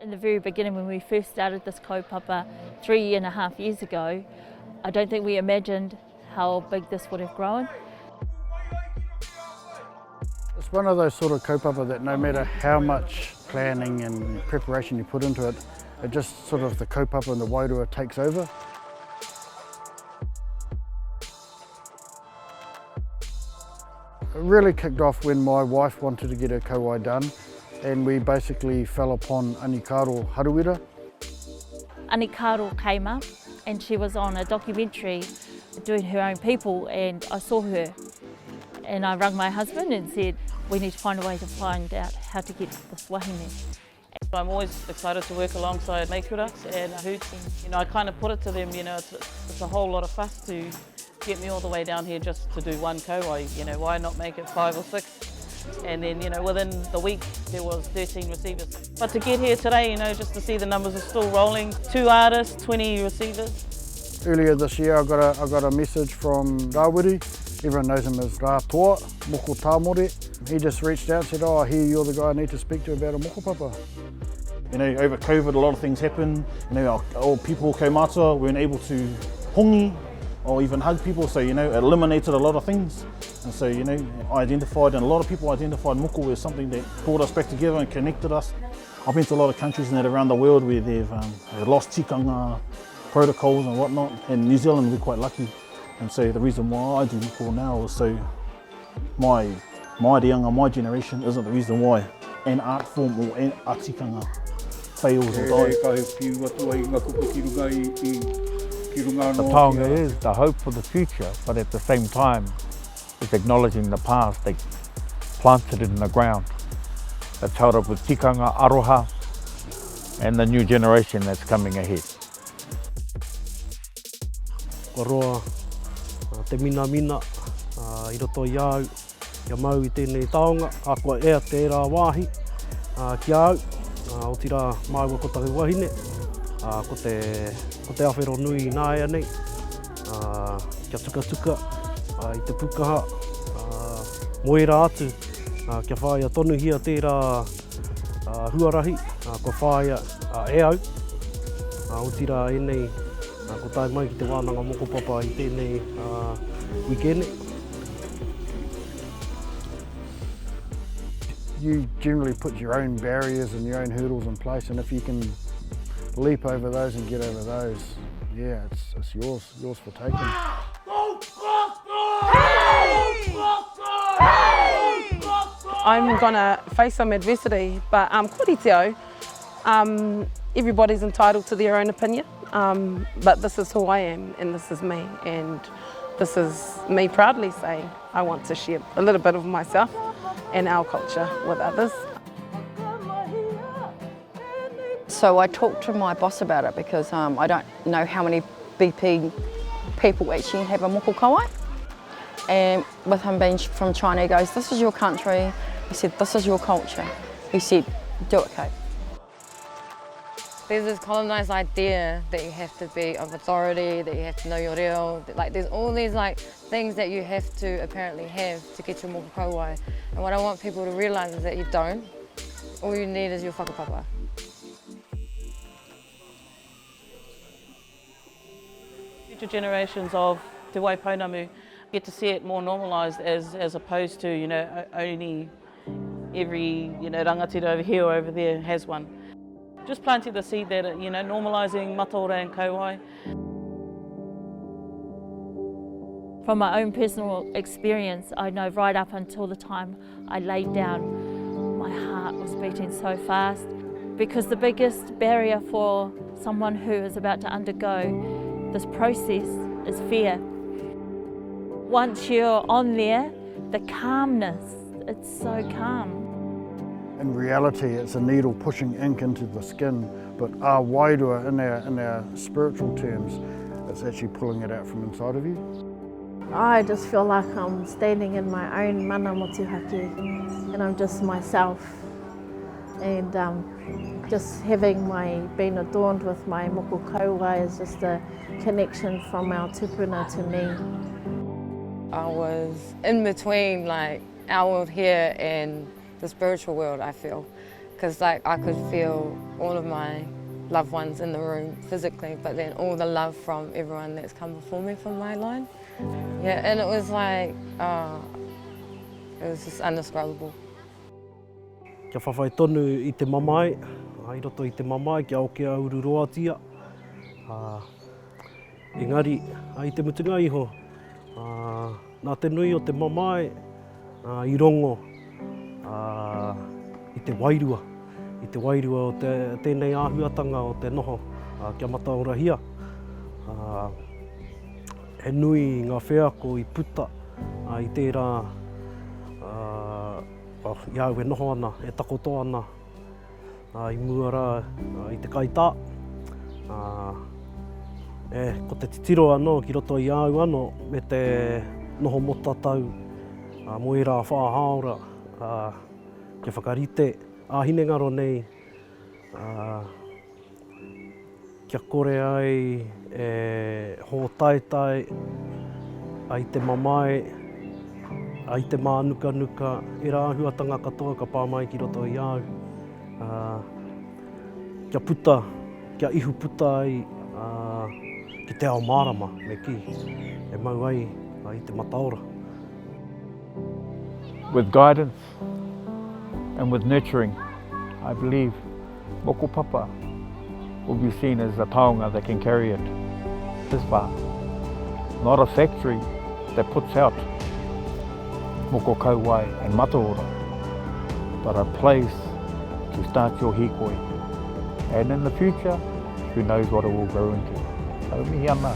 In the very beginning, when we first started this kaupapa 3.5 years ago, I don't think we imagined how big this would have grown. It's one of those sort of kaupapa that no matter how much planning and preparation you put into it, it just sort of the kaupapa and the wairua takes over. It really kicked off when my wife wanted to get her kauai done, and we basically fell upon Anikaro Haruira. Anikaro came up and she was on a documentary doing her own people, and I saw her and I rang my husband and said, we need to find a way to find out how to get this wahine. I'm always excited to work alongside maikuras and hoots, and I kind of put it to them, it's a whole lot of fuss to get me all the way down here just to do one kauai, why not make it 5 or 6? And then, within the week there was 13 receivers. But to get here today, just to see the numbers are still rolling, 2 artists, 20 receivers. Earlier this year I got a message from Rawiri. Everyone knows him as Rātoa, Mokopapa. He just reached out and said, I hear you're the guy I need to speak to about a mokopapa. Over COVID a lot of things happened. Our people kaumātua weren't able to hongi or even hug people, so it eliminated a lot of things. And so I identified, and a lot of people identified moko as something that brought us back together and connected us. I've been to a lot of countries around the world where they've lost tikanga protocols and whatnot. In New Zealand we're quite lucky, and so the reason why I do moko now is so my reanga, my generation isn't the reason why an art form or an tikanga fails or dies. The taonga is the hope for the future, but at the same time, it's acknowledging the past. They planted it in the ground. That's held up with tikanga, aroha, and the new generation that's coming ahead. Ko roa, te mina, I roto i au, ia mau I tēnei taonga, a kua ea tērā wāhi, ki au, o tira māua kotahi wahine, ko te awhero nui nāia nei, kia tuka, I te pukaha, moera atu, kia whāia tonu hia tērā huarahi, ko whāia e au, o tira e nei, ko tai mai ki te wānanga Mokopapa I tēnei wikene. You generally put your own barriers and your own hurdles in place, and if you can leap over those and get over those, yeah, it's yours for taking. I'm gonna face some adversity, but kōrero, everybody's entitled to their own opinion, but this is who I am and this is me, and this is me proudly saying I want to share a little bit of myself and our culture with others. So I talked to my boss about it because I don't know how many BP people actually have a moko kauai. And with him being from China, he goes, this is your country. He said, this is your culture. He said, do it, Kate. There's this colonised idea that you have to be of authority, that you have to know your reo. Like there's all these things that you have to apparently have to get your moko kauai. And what I want people to realise is that you don't. All you need is your whakapapa. Future generations of Te Waipounamu get to see it more normalised as opposed to, only every, rangatira over here or over there has one. Just planting the seed that, normalising mataora and kauai. From my own personal experience, I know right up until the time I laid down, my heart was beating so fast, because the biggest barrier for someone who is about to undergo this process is fear. Once you're on there, the calmness, it's so calm. In reality, it's a needle pushing ink into the skin, but our wairua, in our spiritual terms, it's actually pulling it out from inside of you. I just feel like I'm standing in my own mana motuhake, and I'm just myself. And just being adorned with my moko kauai is just a connection from our tupuna to me. I was in between our world here and the spiritual world, I feel. because like I could feel all of my loved ones in the room physically, but then all the love from everyone that's come before me from my line. Yeah, and it was like, it was just indescribable. Kia whawhai tonu i te mamae, i roto i te mamae, kia o kia ururoatia. Engari, i te mutunga iho, nā te nui o te mamae, i rongo, i te wairua. I te wairua o tēnei āhuatanga o te noho, kia mataurahia. He nui ngā wheako i puta, i tērā iau e noho ana, e takoto ana, i mua rā i te kaitā. Ko te titiro anō ki roto i au anō me te noho mo tatau, mo i rā whaahaora, kia whakarite, āhine ngaro nei, kia kore ai e ho taetai, ai te mamae, ai te mānuka nuka, e rā āhuatanga katoa ka pāmai ki roto i au. Kia puta, kia ihu puta ai, ki te ao mārama me ki, e mau ai i te mataora. With guidance and with nurturing, I believe Mokopapa will be seen as a taonga that can carry it this far. Not a factory that puts out moko kauai and mataora, but a place to start your hikoi. And in the future, who knows what it will grow into. Au mihi ana.